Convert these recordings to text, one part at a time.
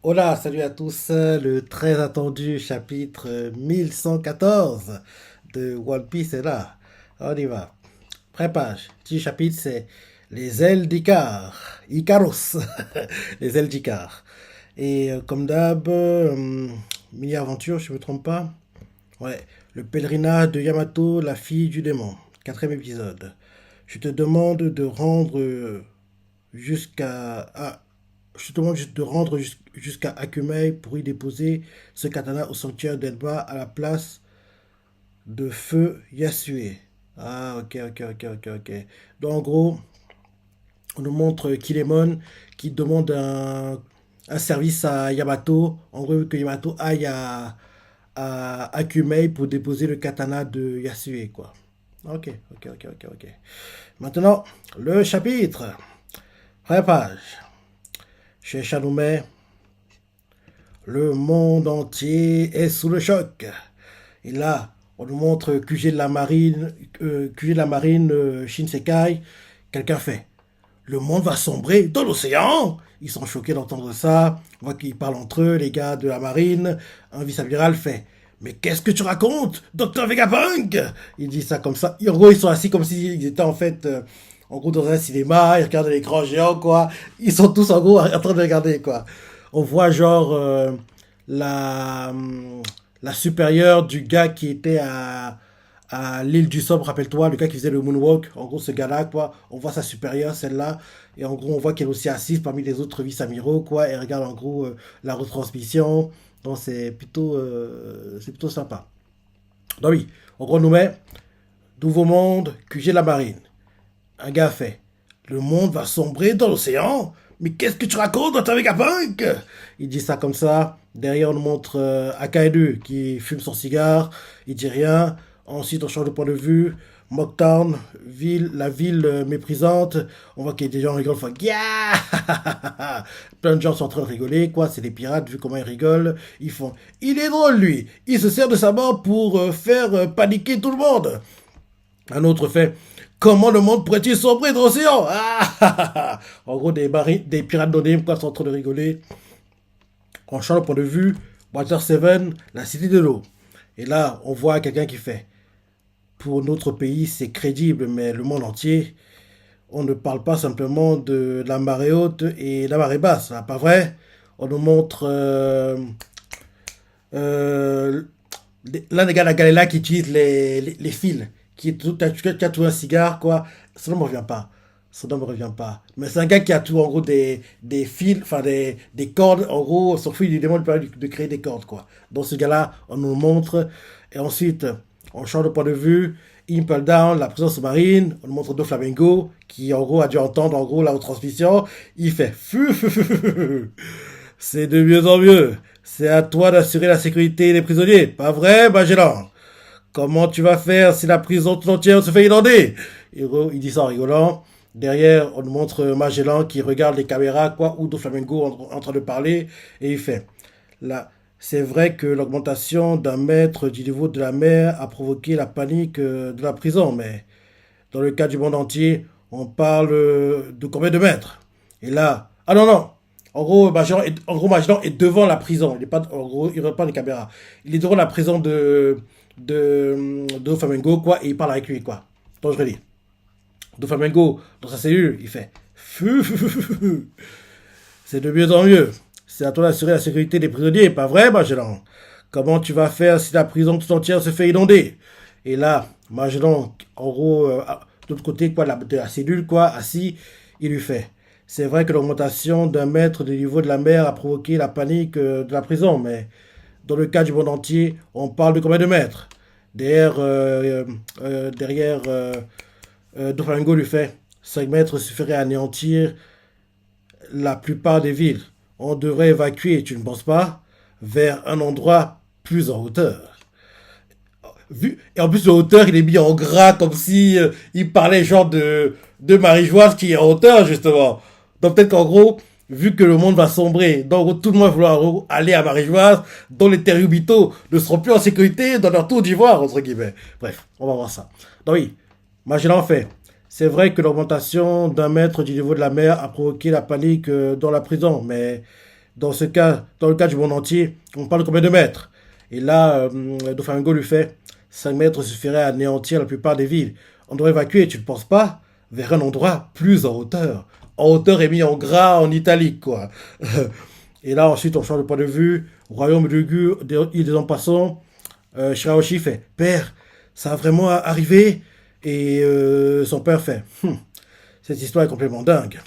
Hola, salut à tous. Le très attendu chapitre 1114 de One Piece est là. On y va. Prépage. Petit chapitre, c'est les ailes d'Icar. Icaros. Les ailes d'Icar. Et comme d'hab, mini-aventure, je ne me trompe pas. Ouais. Le pèlerinage de Yamato, la fille du démon. Quatrième épisode. Je te demande de rendre jusqu'à je te demande juste de rendre jusqu'à Akumei pour y déposer ce katana au sanctuaire d'Elba à la place de feu Yasue. Ah, ok, ok, ok, ok, ok. Donc, en gros, on nous montre Kilemon qui demande un service à Yamato. En gros, que Yamato aille à Akumei pour déposer le katana de Yasue, quoi. Ok, ok, ok, ok, ok. Maintenant, le chapitre. Première page. Chez Shadowmei, le monde entier est sous le choc. Et là, on nous montre QG de la marine, QG de la marine Shinsekai. Quelqu'un fait: le monde va sombrer dans l'océan. Ils sont choqués d'entendre ça. On voit qu'ils parlent entre eux, les gars de la marine. Un vice-amiral fait: mais qu'est-ce que tu racontes, Docteur Vegapunk? Il dit ça comme ça. En gros, ils sont assis comme s'ils étaient en fait, en gros, dans un cinéma. Ils regardent l'écran géant, quoi. Ils sont tous en gros en train de regarder, quoi. On voit genre la, la supérieure du gars qui était à l'île du Somme, rappelle-toi, le gars qui faisait le moonwalk, en gros ce gars-là, quoi, on voit sa supérieure, celle-là, et en gros on voit qu'elle est aussi assise parmi les autres vice-amiraux, quoi, et regarde en gros la retransmission, donc c'est plutôt sympa. Donc oui, en gros on nous met Nouveau Monde, QG de la Marine. Un gars fait: le monde va sombrer dans l'océan? Mais qu'est-ce que tu racontes dans ta Vegapunk? Il dit ça comme ça. Derrière, on nous montre Akaedu qui fume son cigare. Il dit rien. Ensuite, on change de point de vue. Mocktown, la ville méprisante. On voit qu'il y a des gens qui rigolent. Enfin, yeah. Plein de gens sont en train de rigoler, quoi. C'est des pirates, vu comment ils rigolent. Ils font: il est drôle, lui. Il se sert de sa mort pour faire paniquer tout le monde. Un autre fait: comment le monde pourrait-il sombrer dans l'océan? En gros, des pirates anonymes quoi, sont en train de rigoler. On change le point de vue. Water 7, la cité de l'eau. Et là, on voit quelqu'un qui fait: pour notre pays, c'est crédible, mais le monde entier, on ne parle pas simplement de la marée haute et la marée basse, hein, pas vrai? On nous montre euh, l'un des gars de la Galela qui utilise les fils, qui a tout un cigare, quoi. Ça ne me revient pas. Ça ne me revient pas. Mais c'est un gars qui a tout, en gros, des fils, enfin, des cordes. En gros, son fils, il demande de créer des cordes, quoi. Donc, ce gars-là, on nous le montre. Et ensuite, on change de point de vue. Impel Down, la prison sous-marine. On nous montre Doflamingo, qui, en gros, a dû entendre, en gros, la retransmission. Il fait: c'est de mieux en mieux. C'est à toi d'assurer la sécurité des prisonniers. Pas vrai, Magellan? Comment tu vas faire si la prison tout entière se fait inonder? Il dit ça en rigolant. Derrière, on nous montre Magellan qui regarde les caméras, quoi, ou Doflamingo en train de parler, et il fait: là, c'est vrai que l'augmentation d'un mètre du niveau de la mer a provoqué la panique de la prison, mais dans le cas du monde entier, on parle de combien de mètres? Et là, ah non, non. En gros, Magellan est devant la prison. Il est pas, en gros, il reprend les caméras. Il est devant la prison de Flamengo, quoi, et il parle avec lui, quoi. Donc je redis. De Flamengo, dans sa cellule, il fait: c'est de mieux en mieux. C'est à toi d'assurer la sécurité des prisonniers, pas vrai, Magellan? Comment tu vas faire si la prison tout entière se fait inonder? Et là, Magellan, en gros, de l'autre côté quoi, de la cellule, quoi, assis, il lui fait: c'est vrai que l'augmentation d'un mètre du niveau de la mer a provoqué la panique de la prison, mais dans le cas du monde entier, on parle de combien de mètres? Derrière, Doflamingo lui fait: 5 mètres suffirait à anéantir la plupart des villes. On devrait évacuer, tu ne penses pas, vers un endroit plus en hauteur. Et en plus, le hauteur, il est mis en gras comme si il parlait genre de Marie-Joise qui est en hauteur, justement. Donc peut-être qu'en gros, vu que le monde va sombrer, donc tout le monde va vouloir aller à Marie-Joise, dont les terribitaux ne seront plus en sécurité dans leur tour d'ivoire, entre guillemets. Bref, on va voir ça. Donc oui, Magellan fait: c'est vrai que l'augmentation d'un mètre du niveau de la mer a provoqué la panique dans la prison, mais Dans ce cas, dans le cas du monde entier, on parle de combien de mètres? Et là, Doflamingo lui fait 5 mètres suffirait à anéantir la plupart des villes. On doit évacuer, tu ne penses pas, vers un endroit plus en hauteur. En hauteur est mis en gras en italique, quoi. Et là, ensuite, on change de point de vue. Royaume de Gu, île des En-Passants. Shirahoshi fait Père, ça a vraiment arrivé? Et son père fait Cette histoire est complètement dingue.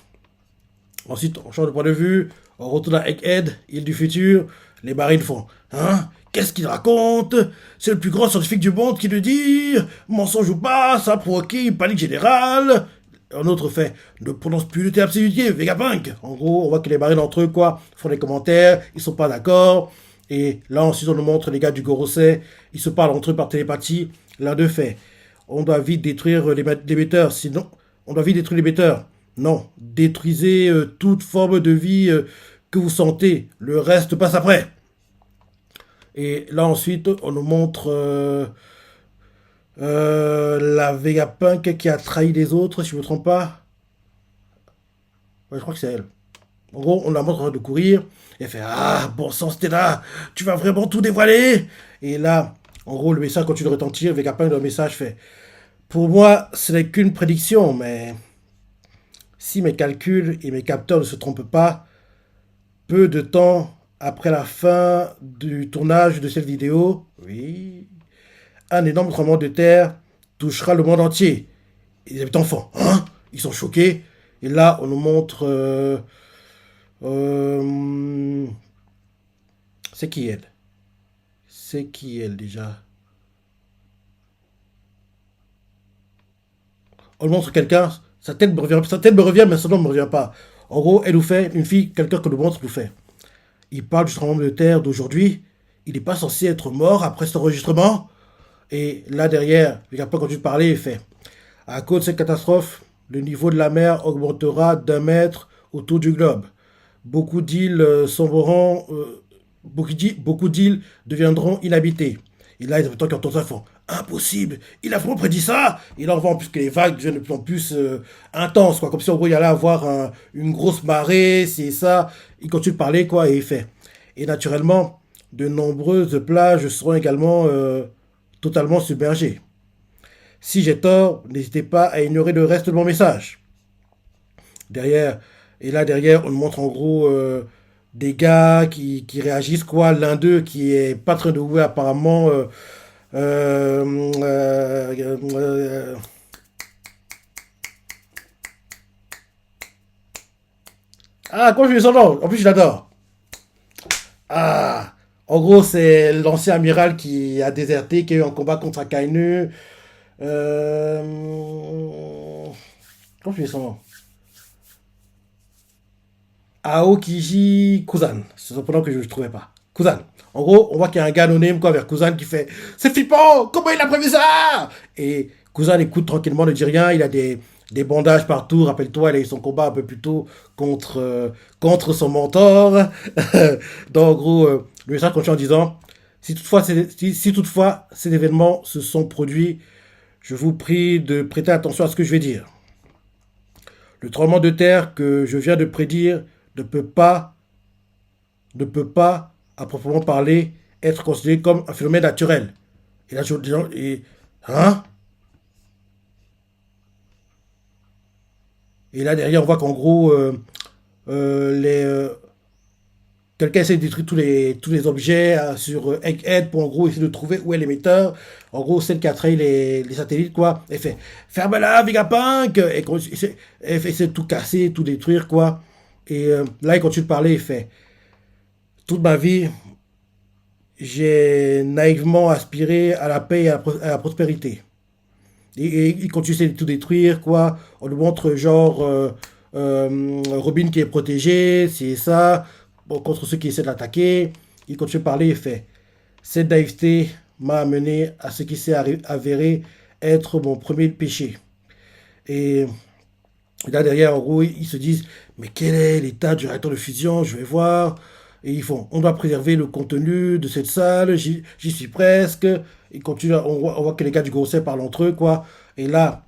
Ensuite, on change de point de vue. On retourne à Egghead, île du futur. Les marines font Hein? Qu'est-ce qu'il raconte? C'est le plus grand scientifique du monde qui le dit. Mensonge ou pas, ça a provoqué une panique générale. Un autre fait Ne prononce plus le terme singulier, Vegapunk. En gros, on voit que les marines entre eux, quoi, font des commentaires, ils sont pas d'accord. Et là, ensuite, on nous montre les gars du Gorosei, ils se parlent entre eux par télépathie. L'un d'eux fait On doit vite détruire les metteurs, sinon. On doit vite détruire les metteurs. Non, détruisez toute forme de vie que vous sentez. Le reste passe après. Et là, ensuite, on nous montre la Vegapunk qui a trahi les autres, si je ne me trompe pas. Ouais, je crois que c'est elle. En gros, on la montre en train de courir. Et elle fait Ah, bon sang, Stella, tu vas vraiment tout dévoiler? Et là, en gros, le message continue de retentir. Vegapunk, dans le message, fait Pour moi, ce n'est qu'une prédiction, mais si mes calculs et mes capteurs ne se trompent pas, peu de temps après la fin du tournage de cette vidéo, oui, un énorme tremblement de terre touchera le monde entier. Et les enfants, hein? Ils sont choqués. Et là, on nous montre. Euh, c'est qui elle? C'est qui elle déjà? On nous montre quelqu'un. Sa tête me revient, mais son nom ne me revient pas. En gros, elle nous fait une fille, quelqu'un que nous montre nous fait. Il parle du tremblement de terre d'aujourd'hui. Il n'est pas censé être mort après cet enregistrement. Et là derrière, il n'a pas continué de parler, il fait À cause de cette catastrophe, le niveau de la mer augmentera d'1 mètre autour du globe. Beaucoup d'îles sombreront, beaucoup d'îles deviendront inhabitées. Et là, les habitants qui entendent ça font Impossible, il a vraiment prédit ça. Et là, on voit en plus que les vagues deviennent de plus en plus intenses, quoi. Comme si en gros, il allait avoir une grosse marée, c'est ça. Il continue de parler, quoi, et il fait. Et naturellement, de nombreuses plages seront également totalement submergées. Si j'ai tort, n'hésitez pas à ignorer le reste de mon message. Derrière, et là derrière, on nous montre en gros des gars qui réagissent, quoi. L'un d'eux qui est pas très doué apparemment. Euh, euh, euh, ah, quoi, je lui son nom? En plus, je l'adore. Ah, en gros, c'est l'ancien amiral qui a déserté, qui a eu un combat contre Akainu. Comment je lui son nom? Aokiji Kuzan. C'est son prénom que je ne trouvais pas. Kuzan. En gros, on voit qu'il y a un gars anonyme quoi, vers Kuzan qui fait C'est flippant. Comment il a prévu ça? Et Kuzan écoute tranquillement, ne dit rien. Il a des bandages partout. Rappelle-toi, il a eu son combat un peu plus tôt contre son mentor. Donc, en gros, le message continue en disant si toutefois ces événements se sont produits, je vous prie de prêter attention à ce que je vais dire. Le tremblement de terre que je viens de prédire ne peut pas, ne peut pas, à proprement parler, être considéré comme un phénomène naturel. Et là, hein? Et là, derrière, on voit qu'en gros, quelqu'un essaie de détruire tous les objets sur Egghead pour en gros essayer de trouver où est l'émetteur. En gros, celle qui a trahi les satellites, quoi. Elle fait Ferme-la, Vegapunk! Et elle essaie de tout casser, tout détruire, quoi. Et là, il continue de parler, il fait Toute ma vie, j'ai naïvement aspiré à la paix et à la prospérité. Et il continue de tout détruire, quoi. On nous montre, genre, Robin qui est protégé, c'est ça. Bon, contre ceux qui essaient de l'attaquer. Il continue de parler, il fait Cette naïveté m'a amené à ce qui s'est avéré être mon premier péché. Et là, derrière, en gros, ils se disent Mais quel est l'état du réacteur de fusion? Je vais voir. Et ils font On doit préserver le contenu de cette salle, j'y suis presque. Ils continuent, on voit que les gars du Gosset parlent entre eux, quoi. Et là,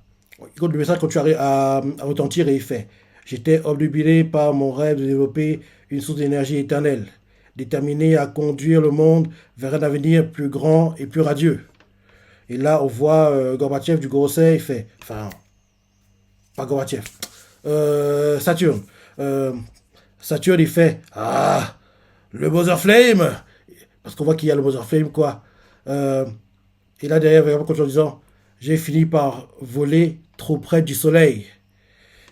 le message continue à retentir et il fait J'étais obnubilé par mon rêve de développer une source d'énergie éternelle, déterminée à conduire le monde vers un avenir plus grand et plus radieux. Et là, on voit Gorbatchev du Gorosei, il fait, enfin, pas Gorbatchev, Saturne. Euh, Saturne, il fait, ah, le Mother Flame, parce qu'on voit qu'il y a le Mother Flame, quoi. Euh, et là, derrière, vraiment, en disant, j'ai fini par voler trop près du soleil.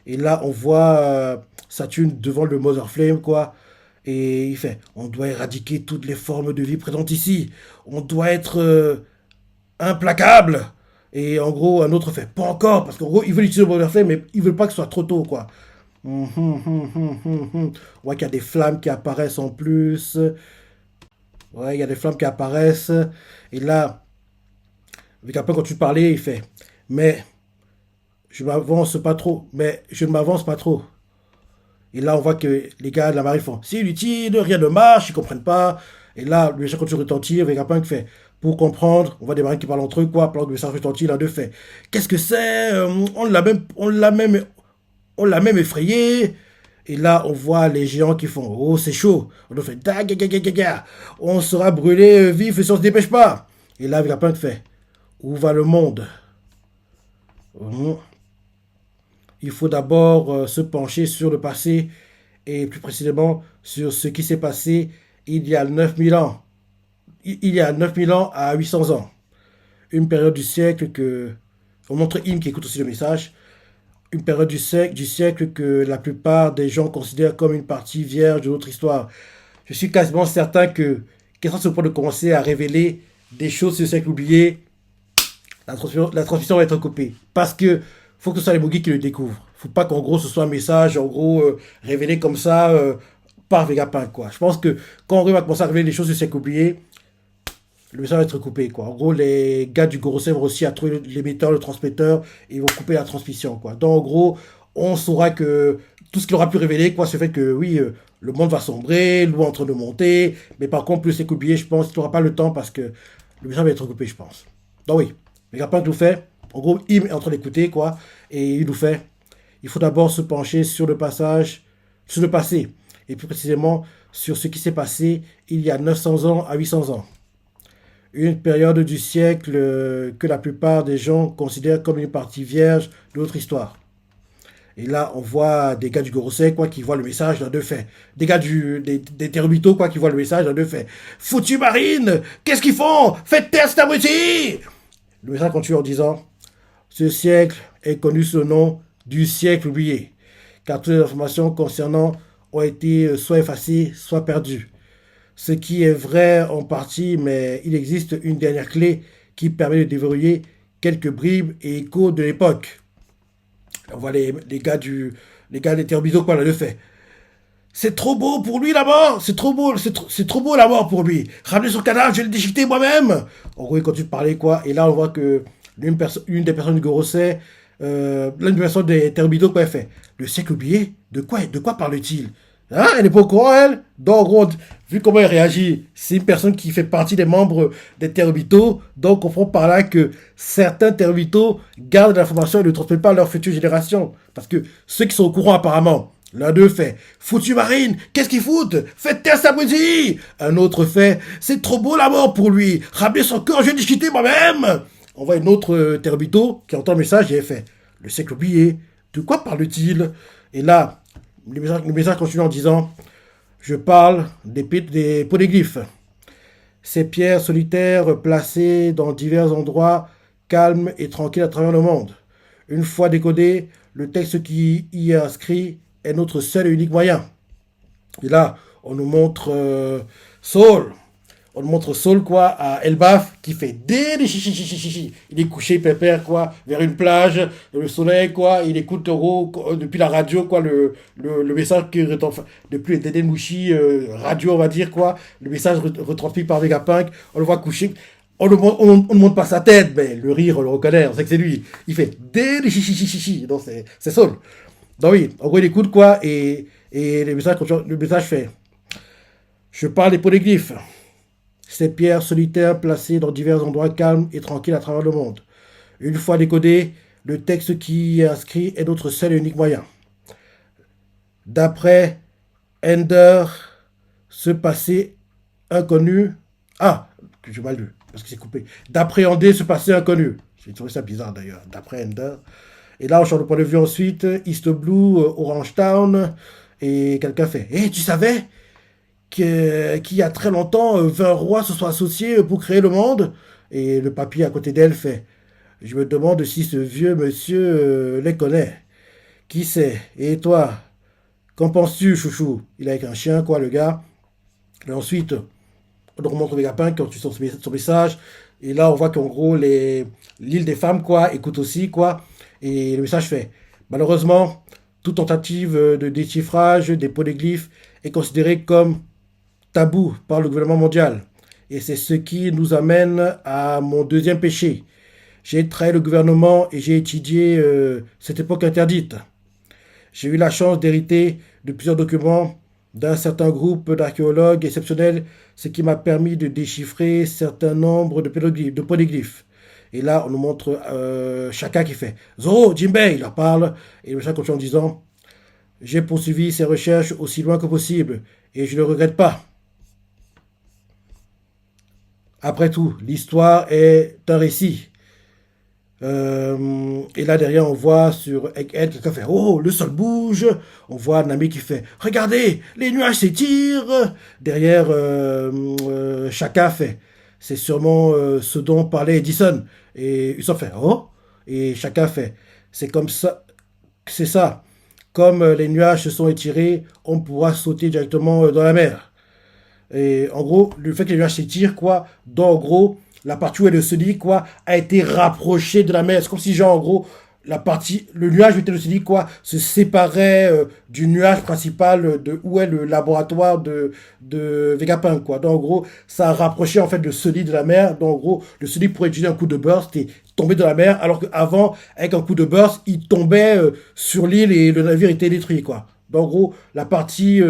Et là, on voit Saturne devant le Mother Flame, quoi. Et il fait, on doit éradiquer toutes les formes de vie présentes ici. On doit être implacable. Et en gros, un autre fait, pas encore, parce qu'en gros, ils veulent utiliser le Mother Flame, mais ils veulent pas que ce soit trop tôt, quoi. On voit qu'il y a des flammes qui apparaissent en plus. Ouais, il y a des flammes qui apparaissent. Et là, avec un peu quand tu parlais, il fait, mais je m'avance pas trop. Mais je ne m'avance pas trop. Et là, on voit que les gars de la marine font, c'est inutile, rien ne marche, ils comprennent pas. Et là, le message continue de retentir, avec un peu qui fait, pour comprendre, on voit des marines qui parlent entre eux, quoi, pendant que le message retentit, l'un d'eux fait, qu'est-ce que c'est on l'a même effrayé. Et là, on voit les géants qui font, oh, c'est chaud. On leur fait, da, ga, ga, ga, ga, ga. On sera brûlé vif si on se dépêche pas. Et là, avec un peu qui fait, où va le monde? Hum. Il faut d'abord se pencher sur le passé et plus précisément sur ce qui s'est passé il y a 9000 ans. Il y a 9000 ans à 800 ans. Une période du siècle que... On montre Im qui écoute aussi le message. Une période du siècle que la plupart des gens considèrent comme une partie vierge de notre histoire. Je suis quasiment certain que, qu'est-ce sur le point de commencer à révéler des choses sur le siècle oublié, la transmission va être coupée. Parce que faut que ce soit les Mugi qui le découvrent. Faut pas qu'en gros ce soit un message en gros révélé comme ça par Vegapunk, quoi. Je pense que quand on va commencer à révéler des choses sur le siècle oublié, le message va être coupé, quoi. En gros, les gars du Gorosei vont aussi à trouver l'émetteur, le transmetteur, et ils vont couper la transmission, quoi. Donc, en gros, on saura que tout ce qu'il aura pu révéler, quoi, c'est fait que, oui, le monde va sombrer, l'eau est en train de monter, mais par contre, plus c'est coupé, je pense qu'il n'aura pas le temps parce que le message va être coupé, je pense. Donc, oui, les gars, nous fait, en gros, Im est en train d'écouter, quoi, et il nous fait, il faut d'abord se pencher sur le passage, sur le passé, et plus précisément sur ce qui s'est passé il y a 900 ans à 800 ans. Une période du siècle que la plupart des gens considèrent comme une partie vierge de notre histoire. Et là, on voit des gars du Gorosei, quoi, qui voient le message dans deux faits. Des gars des Terubito, quoi, qui voient le message dans deux faits. Foutu marine! Qu'est-ce qu'ils font? Faites taire cet abruti! Le message continue en disant, ce siècle est connu sous le nom du siècle oublié, car toutes les informations concernant ont été soit effacées, soit perdues. Ce qui est vrai en partie, mais il existe une dernière clé qui permet de déverrouiller quelques bribes et échos de l'époque. On voit les gars des Terbizo quoi, là, le fait. C'est trop beau pour lui la mort, c'est trop beau, c'est trop beau la mort pour lui. Ramenez son cadavre, je vais le déchiqueter moi-même. En gros, il continue de parler quoi, et là on voit que une des personnes du Gorosei, l'une des personnes des Terbizo quoi, elle fait. Le siècle oublié, de quoi parle-t-il? Hein, elle n'est pas au courant, elle. Donc, en gros, vu comment elle réagit, c'est une personne qui fait partie des membres des Terubito. Donc, on comprend par là que certains Terubito gardent l'information et ne le transmettent pas à leur future génération. Parce que ceux qui sont au courant, apparemment, l'un d'eux fait Foutu marine, qu'est-ce qu'ils foutent? Faites taire sa poésie. Un autre fait c'est trop beau la mort pour lui. Ramenez son corps, je vais discuter moi-même. On voit une autre Terubito qui entend le message et elle fait le siècle oublié, de quoi parle-t-il? Et là, le message continue en disant je parle des polyglyphes. Ces pierres solitaires placées dans divers endroits calmes et tranquilles à travers le monde. Une fois décodé, le texte qui y est inscrit est notre seul et unique moyen. Et là, on nous montre Saul. On nous montre Saul, quoi, à Elbaf, qui fait des chichi. Il est couché, pépère, quoi, vers une plage, dans le soleil, quoi. Il écoute depuis la radio, quoi, le message qui retransmet, depuis les Deden Mouchi, radio, on va dire, quoi. Le message retransmis par Vegapunk. On le voit couché. On ne montre pas sa tête, mais le rire, on le reconnaît, on sait que c'est lui. Il fait des chichi. Donc, c'est Saul. Donc, oui, en gros, il écoute, quoi, et le message fait je parle des polyglyphes. Ces pierres solitaires placées dans divers endroits calmes et tranquilles à travers le monde. Une fois décodé, le texte qui y est inscrit est notre seul et unique moyen. D'après Ender, ce passé inconnu. Ah, que j'ai mal lu, parce que c'est coupé. D'appréhender ce passé inconnu. J'ai trouvé ça bizarre d'ailleurs, d'après Ender. Et là, on change de point de vue ensuite. East Blue, Orange Town. Et quelqu'un fait: Eh, tu savais qu'il y a très longtemps, 20 rois se sont associés pour créer le monde? Et le papy à côté d'elle fait: Je me demande si ce vieux monsieur les connaît. Qui c'est? Et toi, qu'en penses-tu, chouchou? Il est avec un chien, quoi, le gars. Et ensuite, on nous remonte les Vegapunk quand tu sens son message. Et là, on voit qu'en gros, l'île des femmes, quoi, écoute aussi, quoi. Et le message fait: Malheureusement, toute tentative de déchiffrage des polyglyphes est considérée comme tabou par le gouvernement mondial. Et c'est ce qui nous amène à mon deuxième péché. J'ai trahi le gouvernement et j'ai étudié cette époque interdite. J'ai eu la chance d'hériter de plusieurs documents d'un certain groupe d'archéologues exceptionnels, ce qui m'a permis de déchiffrer certains nombres de polyglyphes. Et là, on nous montre Shaka qui fait Zoro, Jinbei, il leur parle, et le chat continue en disant: J'ai poursuivi ces recherches aussi loin que possible, et je ne regrette pas. Après tout, l'histoire est un récit. Et là derrière, on voit sur Egghead quelqu'un fait Oh, le sol bouge. On voit Nami qui fait Regardez, les nuages s'étirent. Derrière, Shaka fait C'est sûrement ce dont parlait Edison. Et Usopp fait Oh. Et Shaka fait C'est comme ça, c'est ça. Comme les nuages se sont étirés, on pourra sauter directement dans la mer. Et en gros, le fait que les nuages s'étirent, quoi, donc en gros, la partie où elle se dit, quoi, a été rapprochée de la mer. C'est comme si, genre, en gros, le nuage où était le Sonic, quoi, se séparait du nuage principal de où est le laboratoire de Vegapunk, quoi. Donc, en gros, ça a rapproché, en fait, le Sonic de la mer. Donc, en gros, le Sonic pourrait utiliser un coup de burst et tomber dans la mer, alors qu'avant, avec un coup de burst, il tombait sur l'île et le navire était détruit, quoi. Donc, en gros, la partie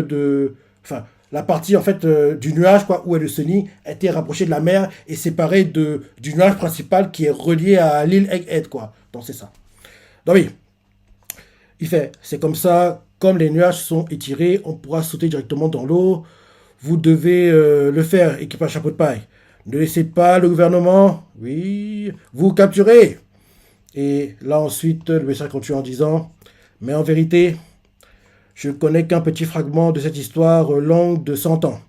enfin, la partie en fait du nuage quoi où est le Sunny était rapprochée de la mer et séparée du nuage principal qui est relié à l'île Egghead quoi. Donc c'est ça. Donc oui, il fait c'est comme ça, comme les nuages sont étirés, on pourra sauter directement dans l'eau. Vous devez le faire, équipage chapeau de paille. Ne laissez pas le gouvernement, oui, vous capturer. Et là ensuite, le message continue en disant mais en vérité, je ne connais qu'un petit fragment de cette histoire longue de 100 ans.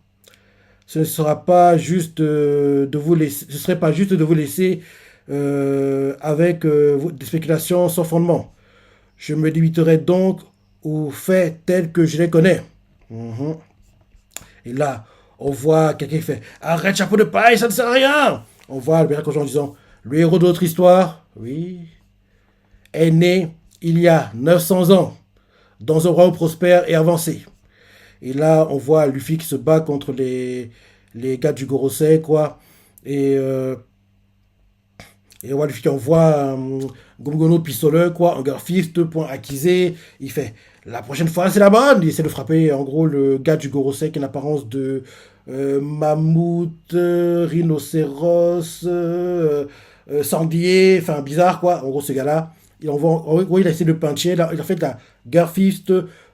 Ce ne sera pas juste de vous laisser, ce serait pas juste de vous laisser avec des spéculations sans fondement. Je me limiterai donc aux faits tels que je les connais. Mhm. Et là, on voit quelqu'un qui fait Arrête, chapeau de paille, ça ne sert à rien. On voit Albert Cochon en disant Le héros de notre histoire, oui, est né il y a 900 ans dans un royaume prospère et avancé. Et là, on voit Luffy qui se bat contre les gars du Gorosei, quoi. Et, euh, et on voit Luffy qui envoie Gomu pistolet, quoi, en Fist, point acquisé. Il fait la prochaine fois, c'est la bonne. Il essaie de frapper, en gros, le gars du Gorosei qui a l'apparence de mammouth, rhinocéros, sanglier, enfin bizarre, quoi. En gros, ce gars-là, en gros, il a essayé de puncher. Là, il a fait de la Garfist,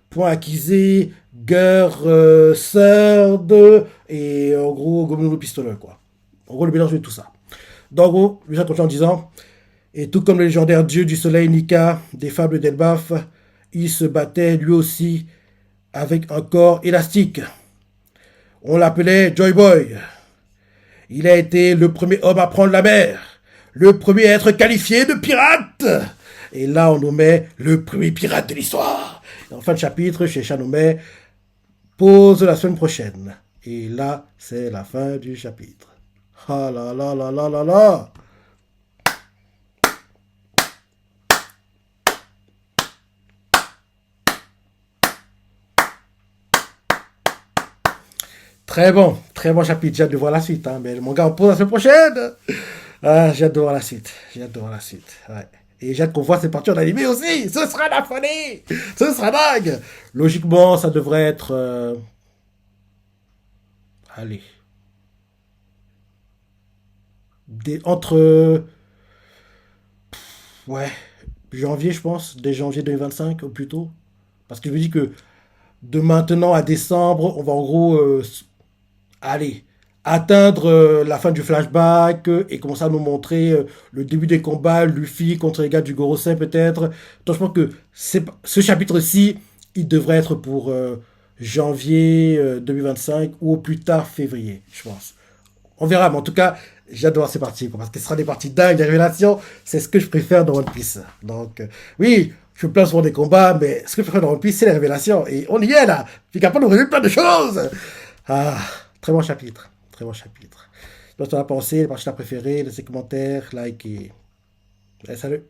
point acquisé, Girl, Third, et en gros, Gomu pistolet, quoi. En gros, le mélange de tout ça. Donc, en gros, lui, ça continue en disant Et tout comme le légendaire dieu du soleil Nika des fables d'Elbaf, il se battait lui aussi avec un corps élastique. On l'appelait Joy Boy. Il a été le premier homme à prendre la mer, le premier à être qualifié de pirate. Et là, on nous met le premier pirate de l'histoire. En fin de chapitre, chez Chanomet, pause la semaine prochaine. Et là, c'est la fin du chapitre. Ah là là là là là là. Très bon chapitre. J'ai hâte de voir la suite. Hein. Mais mon gars, on pose la semaine prochaine. Ah, j'ai hâte de voir la suite. J'ai hâte de voir la suite. Ouais. Et j'ai hâte qu'on voit ces parties en animé aussi. Ce sera la folie. Ce sera dingue. Logiquement, ça devrait être... allez. Entre... ouais. Janvier, je pense. Dès janvier 2025 ou plus tôt. Parce que je me dis que de maintenant à décembre, on va en gros, aller atteindre la fin du flashback et commencer à nous montrer le début des combats, Luffy contre les gars du Gorosei peut-être. Donc je pense que ce chapitre-ci, il devrait être pour janvier 2025 ou au plus tard février, je pense. On verra, mais en tout cas, j'adore ces parties, quoi, parce que ce sera des parties dingues, des révélations, c'est ce que je préfère dans One Piece. Donc, oui, je me place pour des combats, mais ce que je préfère dans One Piece, c'est les révélations. Et on y est là, puis capable de révéler plein de choses. Ah, très bon chapitre, très bon chapitre. Je sais pas ce que tu en as pensé, les parties que tu as préférées, laissez commentaires, like et... Allez, salut.